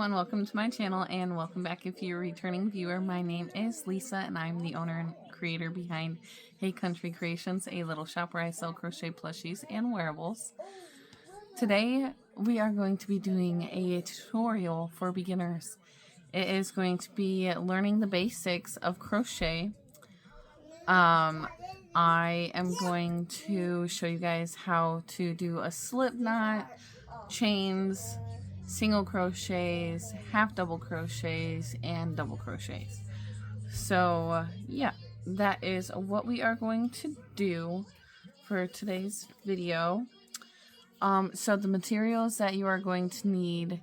and welcome to my channel, and welcome back if you're a returning viewer. My name is Lisa and I'm the owner and creator behind Hey Country Creations, a little shop where I sell crochet plushies and wearables. Today we are going to be doing a tutorial for beginners. It is going to be learning the basics of crochet. I am going to show you guys how to do a slip knot, chains, single crochets, half double crochets, and double crochets. So yeah, that is what we are going to do for today's video. So the materials that you are going to need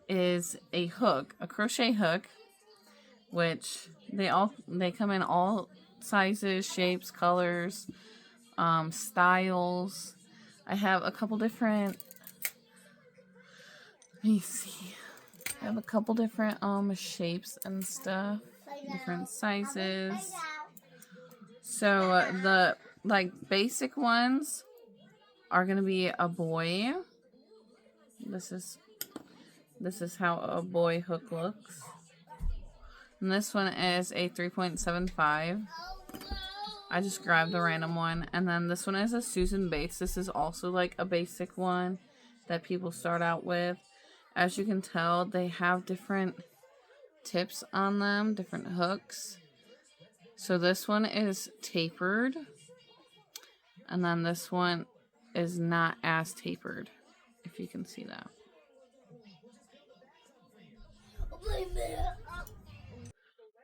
is a hook, a crochet hook, which they come in all sizes, shapes, colors, styles. I have a couple different, let me see, I have a couple different shapes and stuff, different sizes. So the basic ones are gonna be a boy. This is how a boy hook looks. And this one is a 3.75. I just grabbed a random one. And then this one is a Susan Bates. This is also like a basic one that people start out with. As you can tell, they have different tips on them, different hooks. So this one is tapered. And then this one is not as tapered, if you can see that.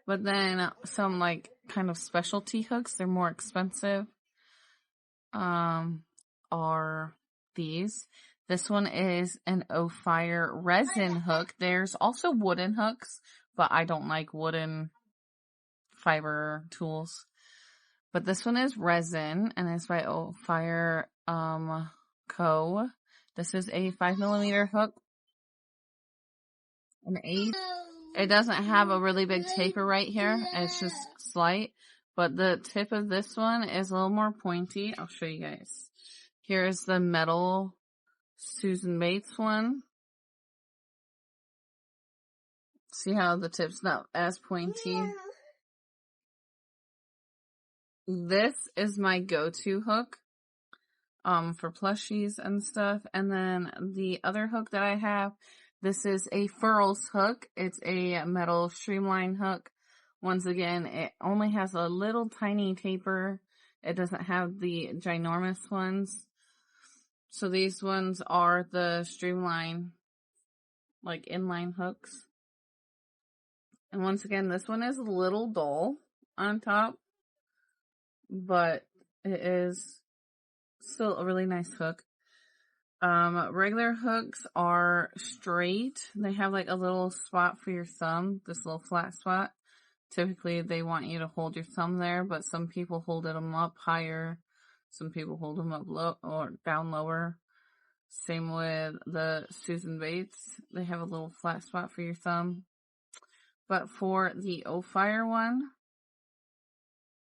But then some like kind of specialty hooks, they're more expensive, are these. This one is an O-Fire resin hook. There's also wooden hooks, but I don't like wooden fiber tools. But this one is resin, and it's by O-Fire Co. This is a 5mm hook, an 8. It doesn't have a really big taper right here. It's just slight. But the tip of this one is a little more pointy. I'll show you guys. Here's the metal Susan Bates one. See how the tip's not as pointy? This is my go-to hook for plushies and stuff. And then the other hook that I have, this is a Furls hook. It's a metal streamline hook. Once again, it only has a little tiny taper. It doesn't have the ginormous ones. So these ones are the streamline, like inline hooks. And once again, this one is a little dull on top, but it is still a really nice hook. Regular hooks are straight. They have like a little spot for your thumb, this little flat spot. Typically, they want you to hold your thumb there, but some people hold them up higher. Some people hold them up low or down lower. Same with the Susan Bates. They have a little flat spot for your thumb. But for the O-Fire one,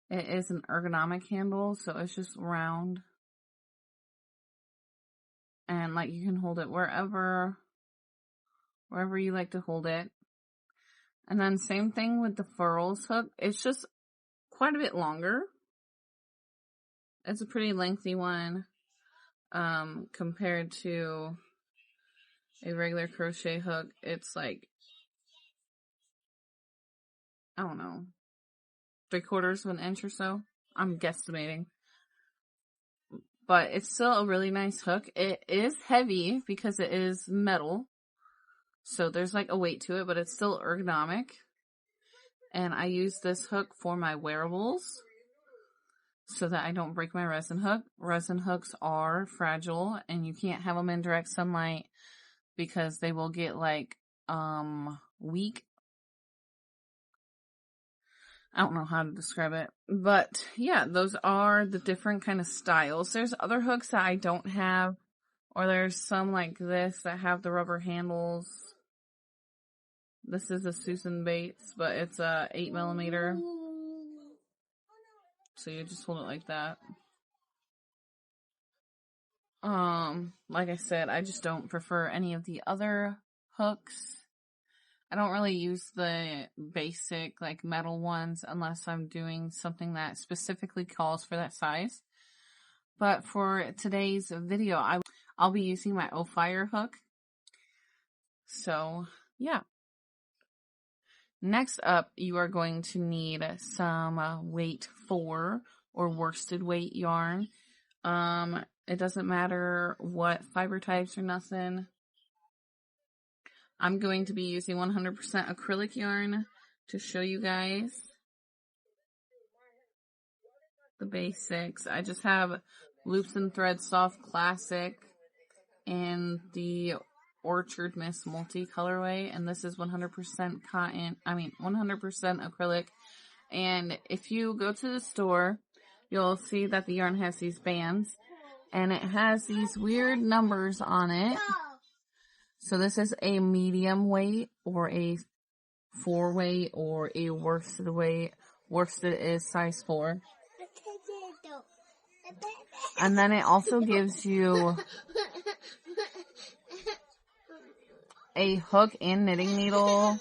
it is an ergonomic handle, so it's just round. And like you can hold it wherever you like to hold it. And then same thing with the Furls hook. It's just quite a bit longer. It's a pretty lengthy one compared to a regular crochet hook. It's like, I don't know, 3/4 of an inch or so. I'm guesstimating. But it's still a really nice hook. It is heavy because it is metal. So there's like a weight to it, but it's still ergonomic. And I use this hook for my wearables so that I don't break my resin hook. Resin hooks are fragile and you can't have them in direct sunlight because they will get like weak. I don't know how to describe it. But yeah, those are the different kind of styles. There's other hooks that I don't have, or there's some like this that have the rubber handles. This is a Susan Bates, but it's a 8mm. So you just hold it like that. Like I said, I just don't prefer any of the other hooks. I don't really use the basic like metal ones unless I'm doing something that specifically calls for that size. But for today's video, I'll be using my O-Fire hook. So yeah. Next up, you are going to need some weight 4 or worsted weight yarn. It doesn't matter what fiber types or nothing. I'm going to be using 100% acrylic yarn to show you guys the basics. I just have Loops and Thread Soft Classic and the Orchard Mist multi colorway, and this is 100% cotton. 100% acrylic. And if you go to the store, you'll see that the yarn has these bands, and it has these weird numbers on it. So this is a medium weight or a 4 weight or a worsted weight. Worsted is size 4. And then it also gives you a hook and knitting needle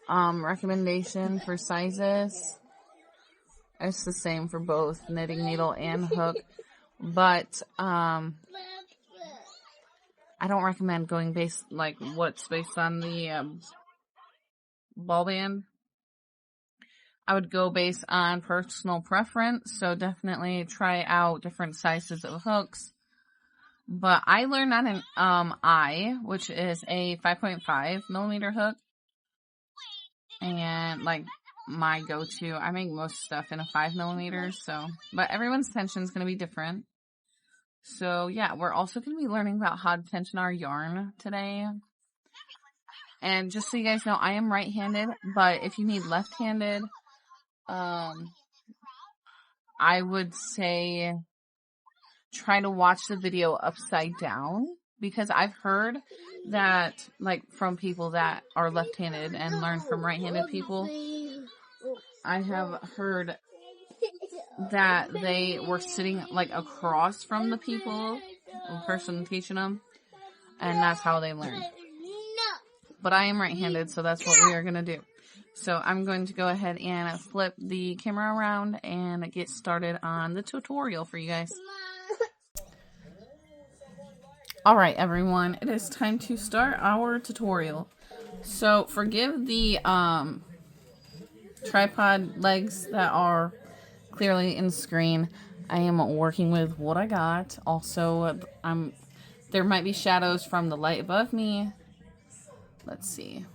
recommendation for sizes. It's the same for both knitting needle and hook, but I don't recommend going based like what's based on the ball band. I would go based on personal preference, so definitely try out different sizes of hooks. But I learned on an I, which is a 5.5 millimeter hook, and like my go-to. I make most stuff in a 5 millimeters, so but everyone's tension is going to be different. So yeah, we're also going to be learning about how to tension our yarn today. And just so you guys know, I am right-handed, but if you need left-handed, I would say try to watch the video upside down, because I've heard that, like, from people that are left-handed and learn from right-handed people, I have heard that they were sitting, like, across from the person teaching them, and that's how they learned. But I am right-handed, so that's what we are going to do. So I'm going to go ahead and flip the camera around and get started on the tutorial for you guys. Alright everyone, it is time to start our tutorial. So forgive the tripod legs that are clearly in the screen. I am working with what I got. Also, there might be shadows from the light above me. Let's see.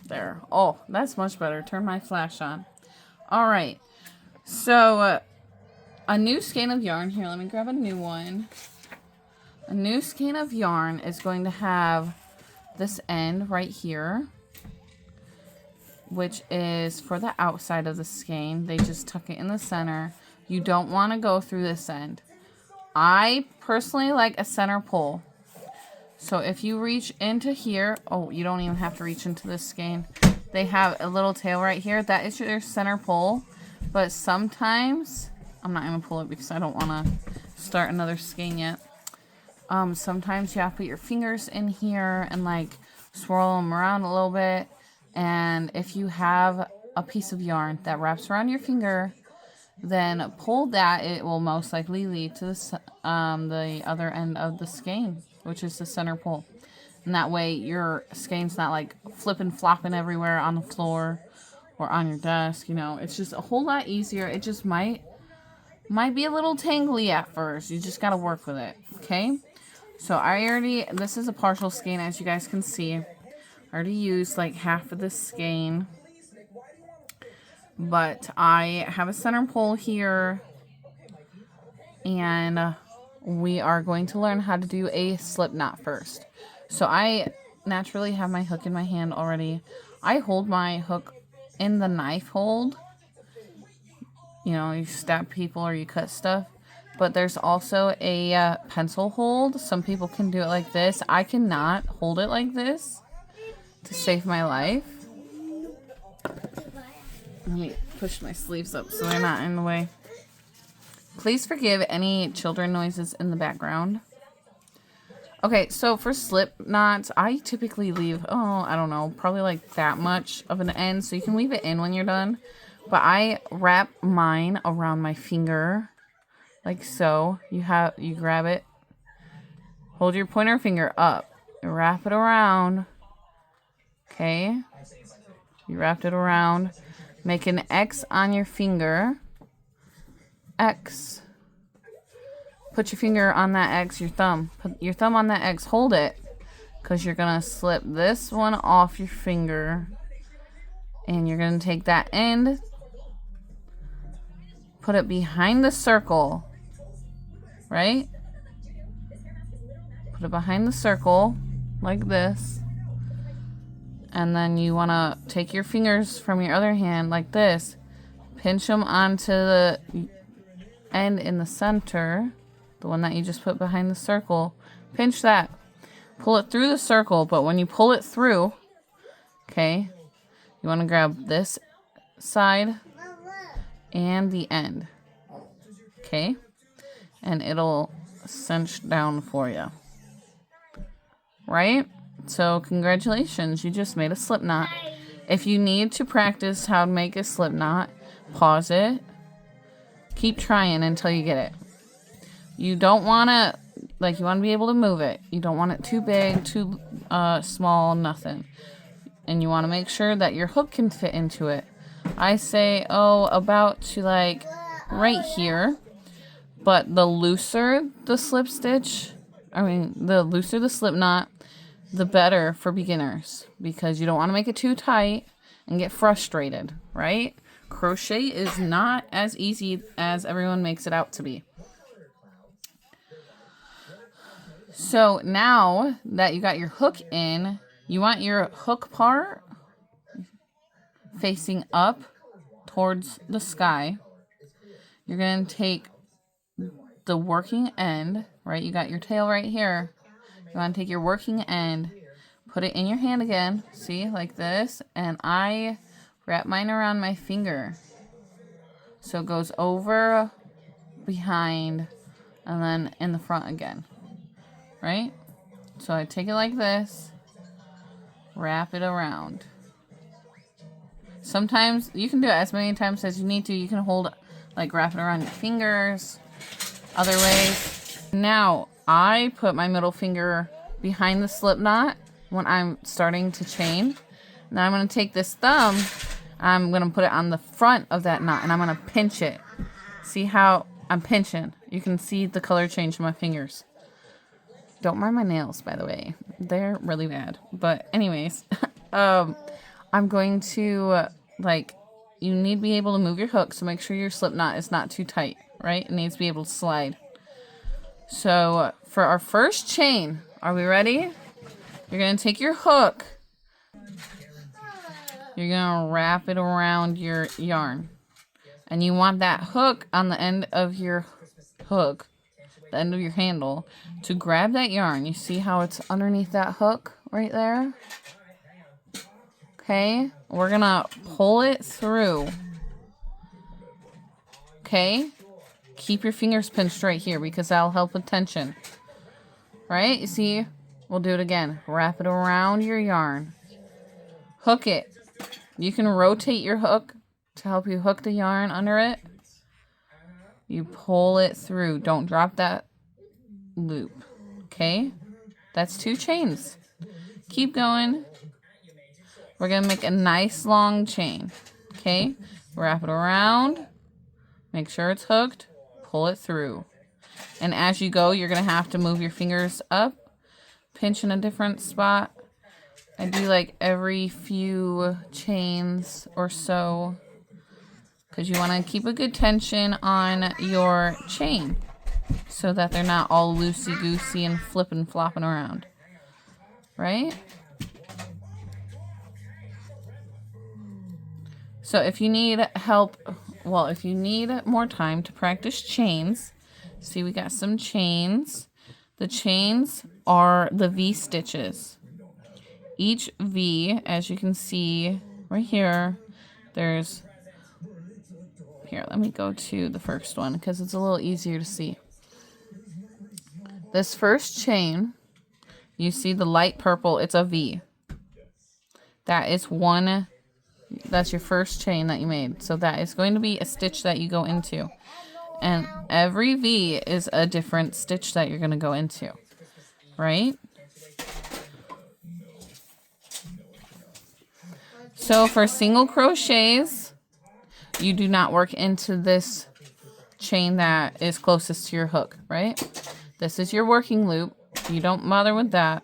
There. Oh, that's much better. Turn my flash on. Alright. So, a new skein of yarn. Here, let me grab a new one. A new skein of yarn is going to have this end right here, which is for the outside of the skein. They just tuck it in the center. You don't want to go through this end. I personally like a center pull. So if you reach into here, oh, you don't even have to reach into this skein. They have a little tail right here. That is your center pull. But sometimes, I'm not going to pull it because I don't want to start another skein yet. Sometimes you have to put your fingers in here and like swirl them around a little bit. And if you have a piece of yarn that wraps around your finger, then pull that. It will most likely lead to the other end of the skein, which is the center pull. And that way your skein's not like flipping, flopping everywhere on the floor or on your desk. You know, it's just a whole lot easier. It just might be a little tangly at first. You just got to work with it. Okay. So this is a partial skein, as you guys can see. I already used like half of this skein. But I have a center pull here. And we are going to learn how to do a slip knot first. So I naturally have my hook in my hand already. I hold my hook in the knife hold. You know, you stab people or you cut stuff. But there's also a pencil hold. Some people can do it like this. I cannot hold it like this to save my life. Let me push my sleeves up so they're not in the way. Please forgive any children noises in the background. Okay, so for slip knots, I typically leave, I don't know, probably like that much of an end. So you can leave it in when you're done. But I wrap mine around my finger, like so. You grab it, hold your pointer finger up, wrap it around. Okay, you wrapped it around. Make an X on your finger. X. Put your finger on that X, your thumb. Put your thumb on that X. Hold it, because you're going to slip this one off your finger. And you're going to take that end, put it behind the circle, right? Put it behind the circle, like this. And then you want to take your fingers from your other hand, like this. Pinch them onto the end in the center. The one that you just put behind the circle. Pinch that. Pull it through the circle, but when you pull it through, okay, you want to grab this side and the end. Okay? And it'll cinch down for you. Right? So congratulations, you just made a slip knot. If you need to practice how to make a slip knot, pause it. Keep trying until you get it. You don't want to, like, you want to be able to move it. You don't want it too big, too small, nothing. And you want to make sure that your hook can fit into it. I say, about to like right here. But the looser the slip knot, the better for beginners. Because you don't want to make it too tight and get frustrated, right? Crochet is not as easy as everyone makes it out to be. So now that you got your hook in, you want your hook part facing up towards the sky. You're going to take the working end, right? You got your tail right here. You want to take your working end, put it in your hand again, see, like this, and I wrap mine around my finger. So it goes over, behind, and then in the front again. Right? So I take it like this, wrap it around. Sometimes you can do it as many times as you need to. You can hold, like, wrap it around your fingers, other ways. Now, I put my middle finger behind the slip knot when I'm starting to chain. Now I'm going to take this thumb, I'm going to put it on the front of that knot, and I'm going to pinch it. See how I'm pinching? You can see the color change in my fingers. Don't mind my nails, by the way. They're really bad. But anyways, I'm going to, you need to be able to move your hook, so make sure your slip knot is not too tight, right? It needs to be able to slide. So for our first chain, are we ready? You're going to take your hook. You're going to wrap it around your yarn. And you want that hook on the end of your hook, the end of your handle, to grab that yarn. You see how it's underneath that hook right there? Okay, we're gonna pull it through. Okay, keep your fingers pinched right here because that'll help with tension. Right, you see? We'll do it again. Wrap it around your yarn. Hook it. You can rotate your hook to help you hook the yarn under it. You pull it through. Don't drop that loop. Okay? That's 2 chains. Keep going. We're going to make a nice long chain. Okay? Wrap it around. Make sure it's hooked. Pull it through. And as you go, you're going to have to move your fingers up. Pinch in a different spot. I do like every few chains or so, because you want to keep a good tension on your chain so that they're not all loosey-goosey and flipping, flopping around. Right? So if you need help, well, if you need more time to practice chains, see, we got some chains. The chains are the V stitches. Each V, as you can see right here, there's, here, let me go to the first one because it's a little easier to see. This first chain, You see the light purple, it's a V. That is one, that's your first chain that you made. So that is going to be a stitch that you go into. And every V is a different stitch that you're going to go into, right? So for single crochets, you do not work into this chain that is closest to your hook, right? This is your working loop. You don't bother with that.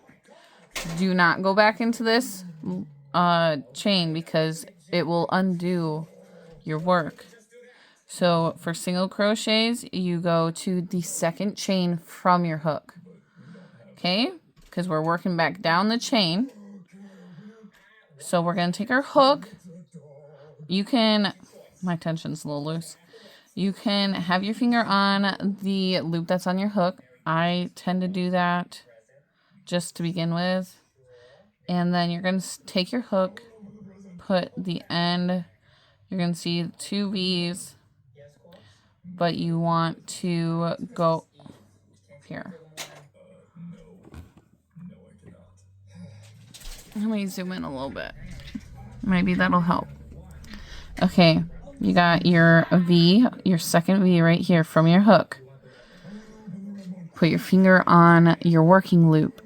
Do not go back into this chain because it will undo your work. So for single crochets, you go to the second chain from your hook. Okay? Because we're working back down the chain. So we're going to take our hook. You can, my tension's a little loose. You can have your finger on the loop that's on your hook. I tend to do that just to begin with. And then you're going to take your hook, put the end, you're going to see 2 V's. But you want to go here. Let me zoom in a little bit. Maybe that'll help. Okay, you got your V, your second V right here from your hook. Put your finger on your working loop.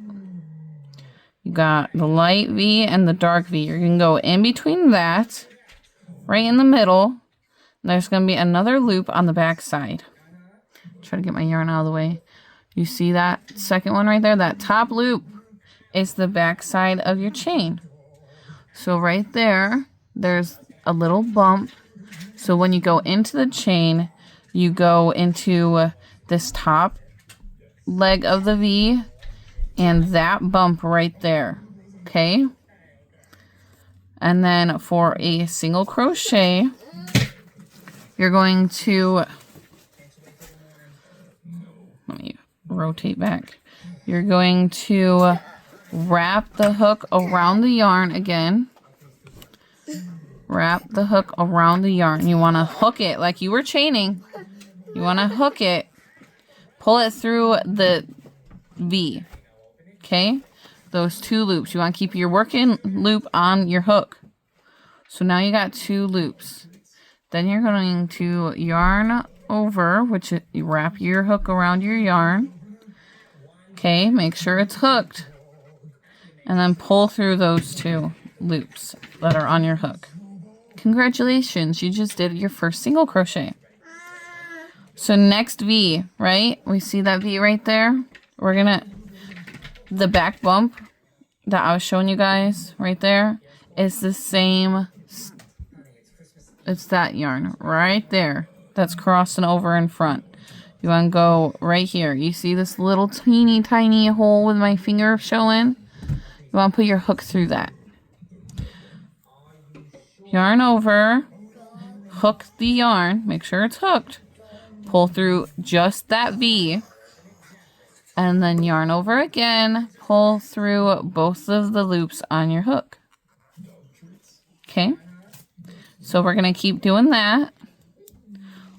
You got the light V and the dark V. You're going to go in between that, right in the middle. There's going to be another loop on the back side. Try to get my yarn out of the way. You see that second one right there? That top loop is the back side of your chain. So right there, there's a little bump. So when you go into the chain, you go into this top leg of the V and that bump right there. Okay? And then for a single crochet, you're going to, let me rotate back. You're going to wrap the hook around the yarn again. Wrap the hook around the yarn. You want to hook it like you were chaining. You want to hook it. Pull it through the V. Okay? Those 2 loops. You want to keep your working loop on your hook. So now you got 2 loops. Then you're going to yarn over, which you wrap your hook around your yarn. Okay, make sure it's hooked. And then pull through those 2 loops that are on your hook. Congratulations, you just did your first single crochet. So next V, right? We see that V right there. We're gonna, the back bump that I was showing you guys right there is the same. It's that yarn right there that's crossing over in front. You want to go right here. You see this little teeny tiny hole with my finger showing? You want to put your hook through that. Yarn over. Hook the yarn. Make sure it's hooked. Pull through just that V. And then yarn over again. Pull through both of the loops on your hook. Okay? So we're going to keep doing that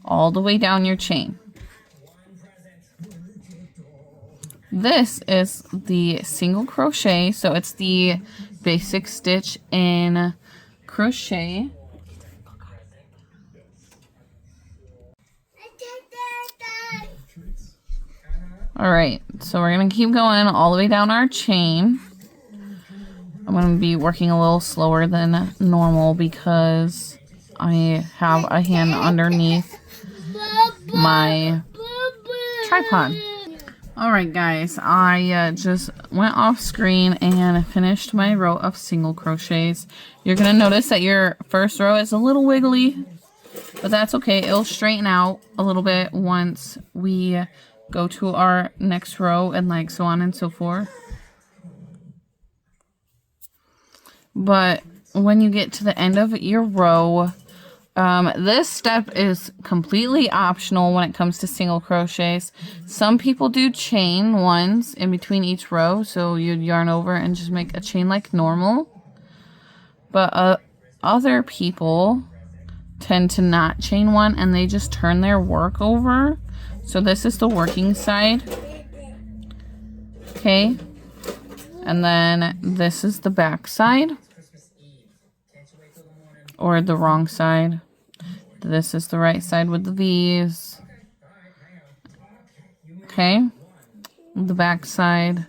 all the way down your chain. This is the single crochet, so it's the basic stitch in crochet. Alright, so we're going to keep going all the way down our chain. I'm going to be working a little slower than normal because I have a hand underneath my tripod. Alright guys, I just went off screen and finished my row of single crochets. You're going to notice that your first row is a little wiggly, but that's okay. It'll straighten out a little bit once we go to our next row and like so on and so forth. But when you get to the end of your row, this step is completely optional when it comes to single crochets. Some people do chain ones in between each row, so you'd yarn over and just make a chain like normal. But other people tend to not chain one and they just turn their work over. So this is the working side. Okay. And then this is the back side. Or the wrong side. This is the right side with the V's. Okay. The back side.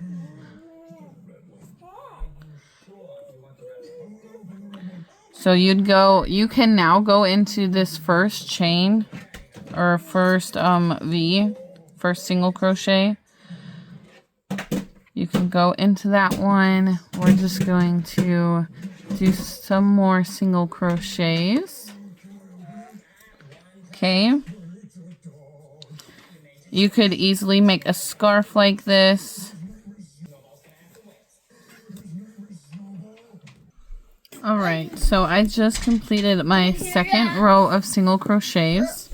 So you can now go into this first chain or first V, first single crochet. You can go into that one. We're just going to do some more single crochets. Okay. You could easily make a scarf like this. Alright, so I just completed my second row of single crochets.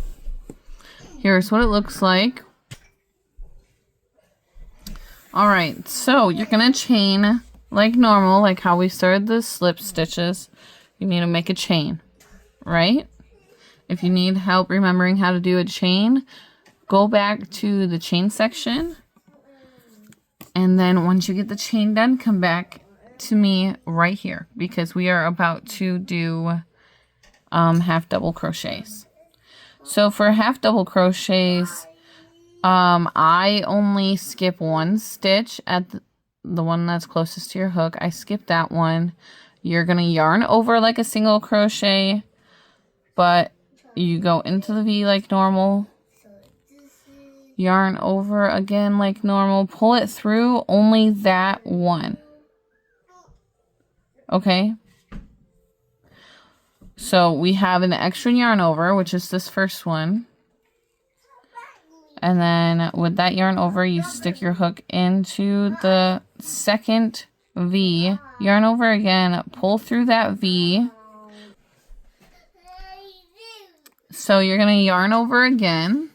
Here's what it looks like. Alright, so you're going to chain like normal, like how we started the slip stitches. You need to make a chain, right? If you need help remembering how to do a chain, go back to the chain section. And then once you get the chain done, come back to me right here, because we are about to do half double crochets. So for half double crochets, I only skip one stitch at the one that's closest to your hook. I skip that one. You're gonna yarn over like a single crochet, but you go into the V like normal, yarn over again like normal, pull it through only that one. Okay, so we have an extra yarn over, which is this first one, and then with that yarn over, you stick your hook into the second V, yarn over again, pull through that V. So you're going to yarn over again,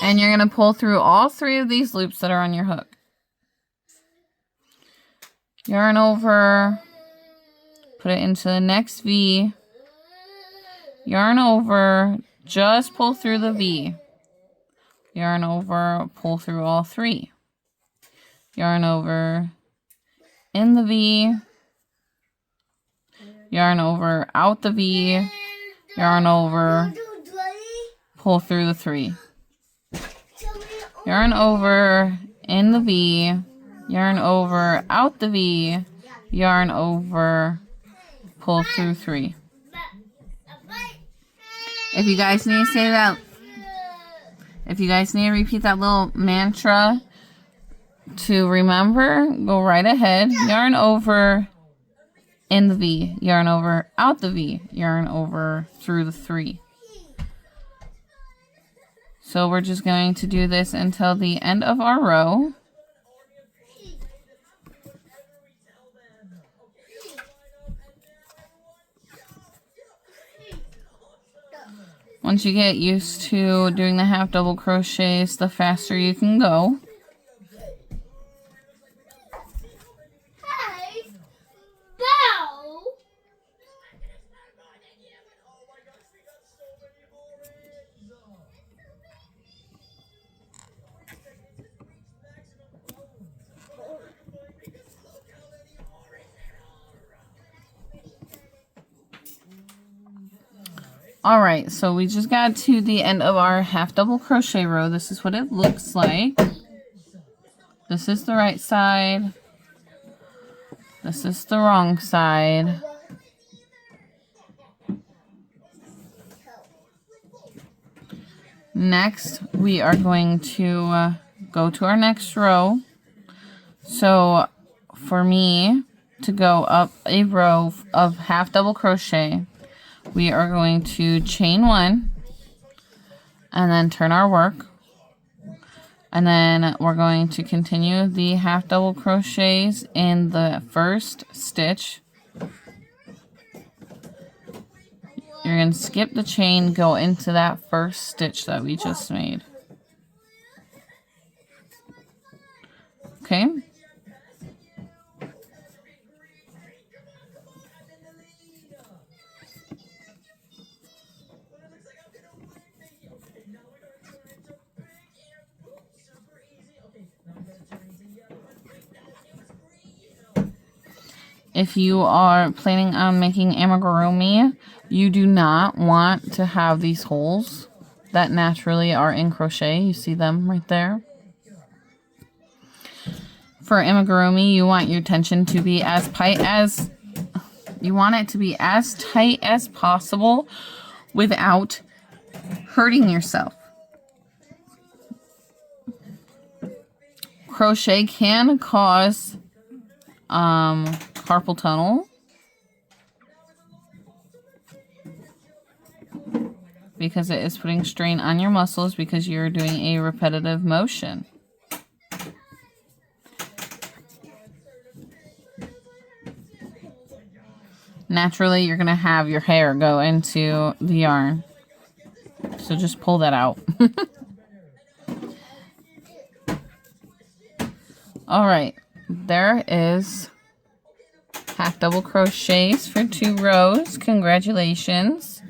and you're going to pull through all three of these loops that are on your hook. Yarn over, put it into the next V, yarn over, just pull through the V, yarn over, pull through all three, yarn over, in the V, yarn over, out the V, yarn over, pull through the three, yarn over, in the V, yarn over, out the V, yarn over, pull through three. If you guys need to say that, if you guys need to repeat that little mantra to remember, go right ahead. Yarn over, in the V, yarn over, out the V, yarn over, through the three. So we're just going to do this until the end of our row. Once you get used to doing the half double crochets, the faster you can go. Alright, so we just got to the end of our half double crochet row. This is what it looks like. This is the right side. This is the wrong side. Next, we are going to go to our next row. So, for me to go up a row of half double crochet, we are going to chain one and then turn our work, and then we're going to continue the half double crochets in the first stitch. You're going to skip the chain, go into that first stitch that we just made. Okay? if you are planning on making amigurumi, you do not want to have these holes that naturally are in crochet. You see them right there. For amigurumi, you want your tension to be as tight as possible without hurting yourself. Crochet can cause carpal tunnel because it is putting strain on your muscles because you're doing a repetitive motion. Naturally, you're going to have your hair go into the yarn. So just pull that out. Alright, there is half double crochets for 2 rows. Congratulations.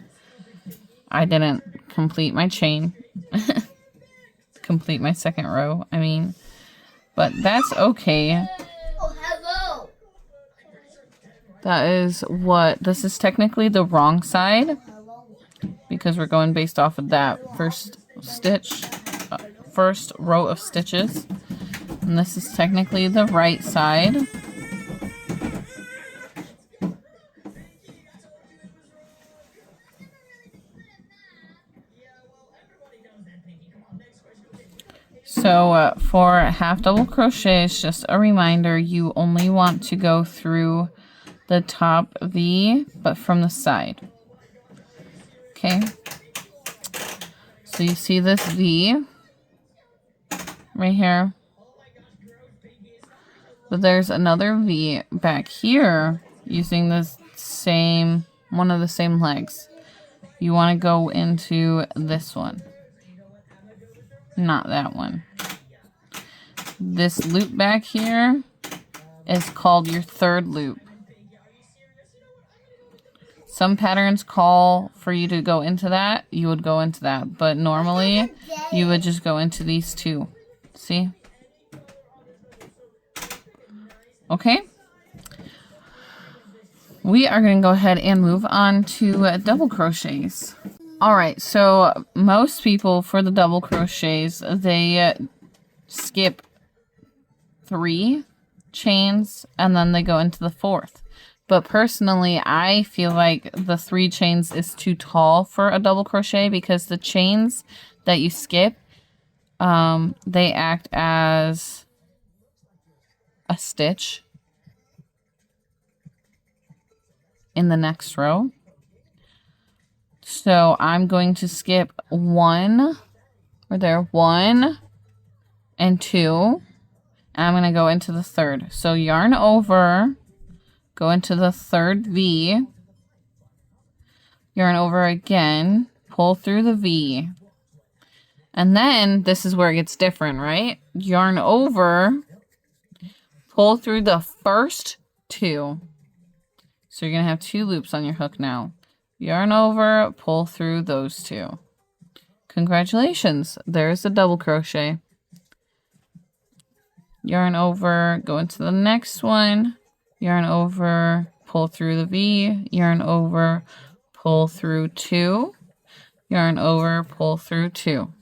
I didn't complete my chain. Complete my second row, I mean. But that's okay. That is what, this is technically the wrong side because we're going based off of that first stitch, first row of stitches. And this is technically the right side. So for half double crochet, it's just a reminder, you only want to go through the top V, but from the side. Okay. So you see this V right here. But there's another V back here using this same, one of the same legs. You want to go into this one. Not that one. This loop back here is called your third loop. Some patterns call for you to go into that. You would go into that. But normally, you would just go into these two. See? Okay? We are going to go ahead and move on to double crochets. Alright, so most people for the double crochets, they skip 3 chains and then they go into the 4th. But personally, I feel like the 3 chains is too tall for a double crochet because the chains that you skip, they act as a stitch in the next row. So I'm going to skip 1, right there, 1 and 2. And I'm going to go into the 3rd. So yarn over, go into the 3rd V, yarn over again, pull through the V. And then this is where it gets different, right? Yarn over, pull through the first 2. So you're going to have 2 loops on your hook now. Yarn over, pull through those 2. Congratulations, there's the double crochet. Yarn over, go into the next one. Yarn over, pull through the V. Yarn over, pull through 2. Yarn over, pull through 2.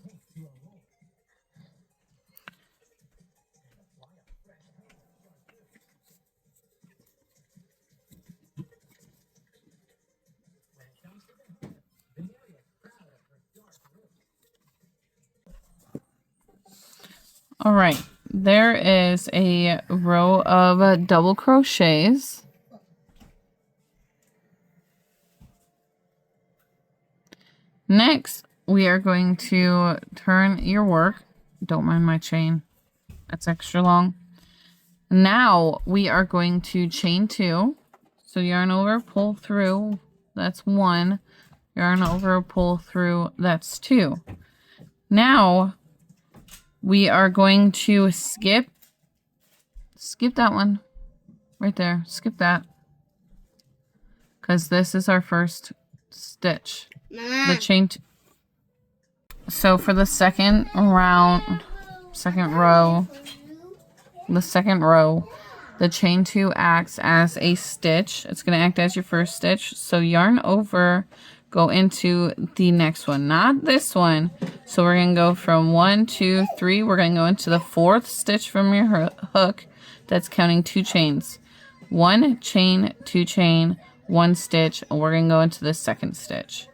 All right, there is a row of double crochets. Next, we are going to turn your work. Don't mind my chain. That's extra long. Now, we are going to chain 2. So yarn over, pull through. That's 1. Yarn over, pull through. That's 2. Now, we are going to skip that one right there. Skip that. Because this is our first stitch. The chain. So for the second row, the second row, The chain 2 acts as a stitch. It's going to act as your first stitch. So yarn over, go into the next one, not this one. So we're going to go from 1, 2, 3. We're going to go into the 4th stitch from your hook. That's counting 2 chains. 1 chain, 2 chain, 1 stitch, and we're going to go into the 2nd stitch.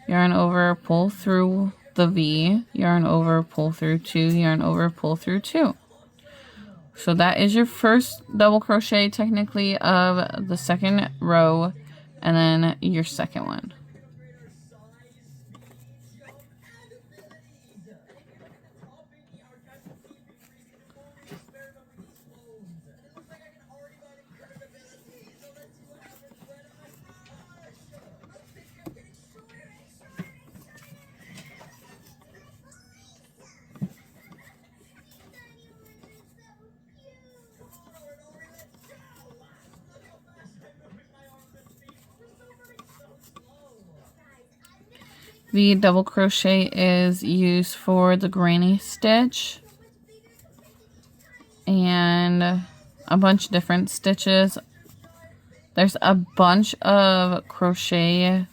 Yarn over, pull through the V, yarn over, pull through 2, yarn over, pull through 2. So that is your first double crochet technically of the 2nd row, and then your 2nd one. The double crochet is used for the granny stitch and a bunch of different stitches. There's a bunch of crochet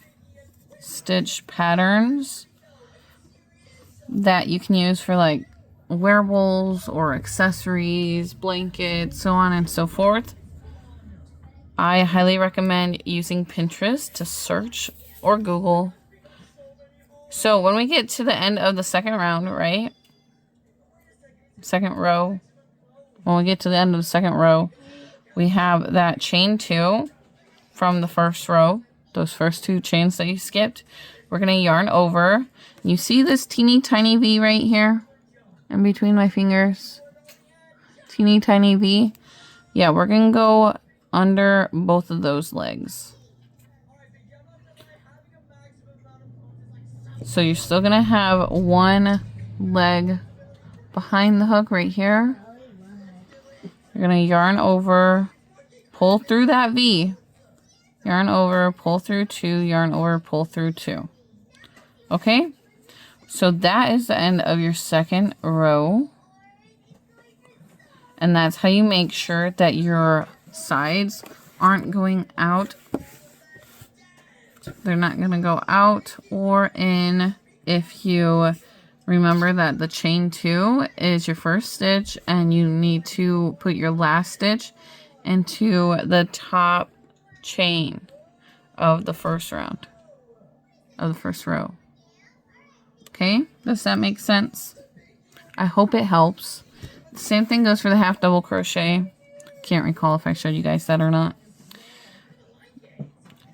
stitch patterns that you can use for like wearables or accessories, blankets, so on and so forth. I highly recommend using Pinterest to search or Google. So when we get to the end of the 2nd round, right? 2nd row. When we get to the end of the 2nd row, we have that chain 2 from the 1st row. Those first 2 chains that you skipped. We're going to yarn over. You see this teeny tiny V right here? In between my fingers? Teeny tiny V. Yeah, we're going to go under both of those legs. So you're still going to have one leg behind the hook right here. You're going to yarn over, pull through that V. Yarn over, pull through 2, yarn over, pull through 2. Okay? So that is the end of your 2nd row. And that's how you make sure that your sides aren't going out. They're not going to go out or in if you remember that the chain 2 is your first stitch and you need to put your last stitch into the top chain of the first round, of the first row. Okay, does that make sense? I hope it helps. The same thing goes for the half double crochet. Can't recall if I showed you guys that or not.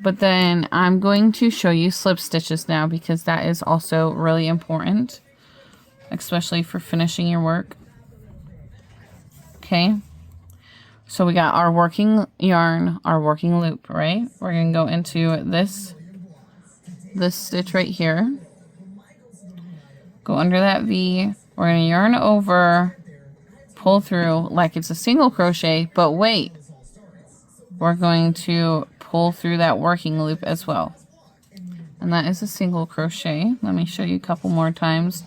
But then I'm going to show you slip stitches now because that is also really important, especially for finishing your work. Okay, so we got our working yarn, our working loop, right? We're going to go into this stitch right here. Go under that V. We're going to yarn over, pull through like it's a single crochet, but wait. We're going to pull through that working loop as well. And that is a single crochet. Let me show you a couple more times.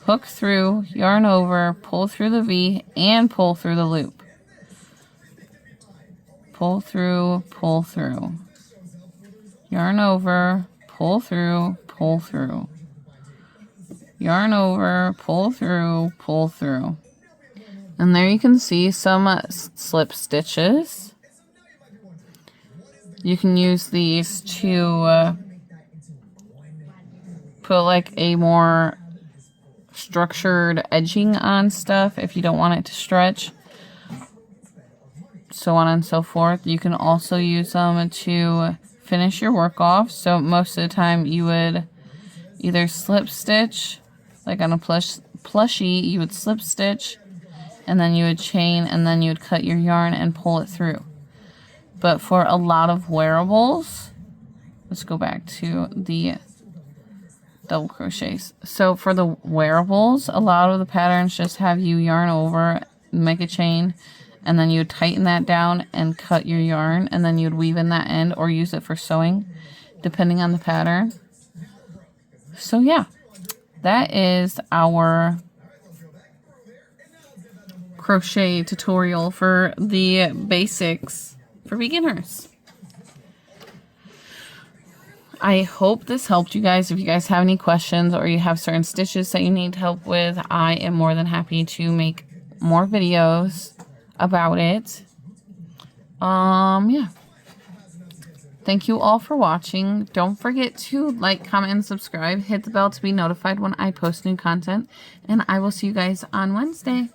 Hook through, yarn over, pull through the V, and pull through the loop. Pull through, pull through. Yarn over, pull through, pull through. Yarn over, pull through, pull through. And there you can see some slip stitches. You can use these to put like a more structured edging on stuff if you don't want it to stretch. So on and so forth. You can also use them to finish your work off. So most of the time you would either slip stitch, like on a plushie, you would slip stitch, and then you would chain, and then you would cut your yarn and pull it through. But for a lot of wearables, let's go back to the double crochets. So for the wearables, a lot of the patterns just have you yarn over, make a chain, and then you would tighten that down and cut your yarn, and then you'd weave in that end or use it for sewing, depending on the pattern. So yeah, that is our crochet tutorial for the basics for beginners. I hope this helped you guys. If you guys have any questions or you have certain stitches that you need help with, I am more than happy to make more videos about it. Yeah. Thank you all for watching. Don't forget to like, comment, and subscribe. Hit the bell to be notified when I post new content. And I will see you guys on Wednesday.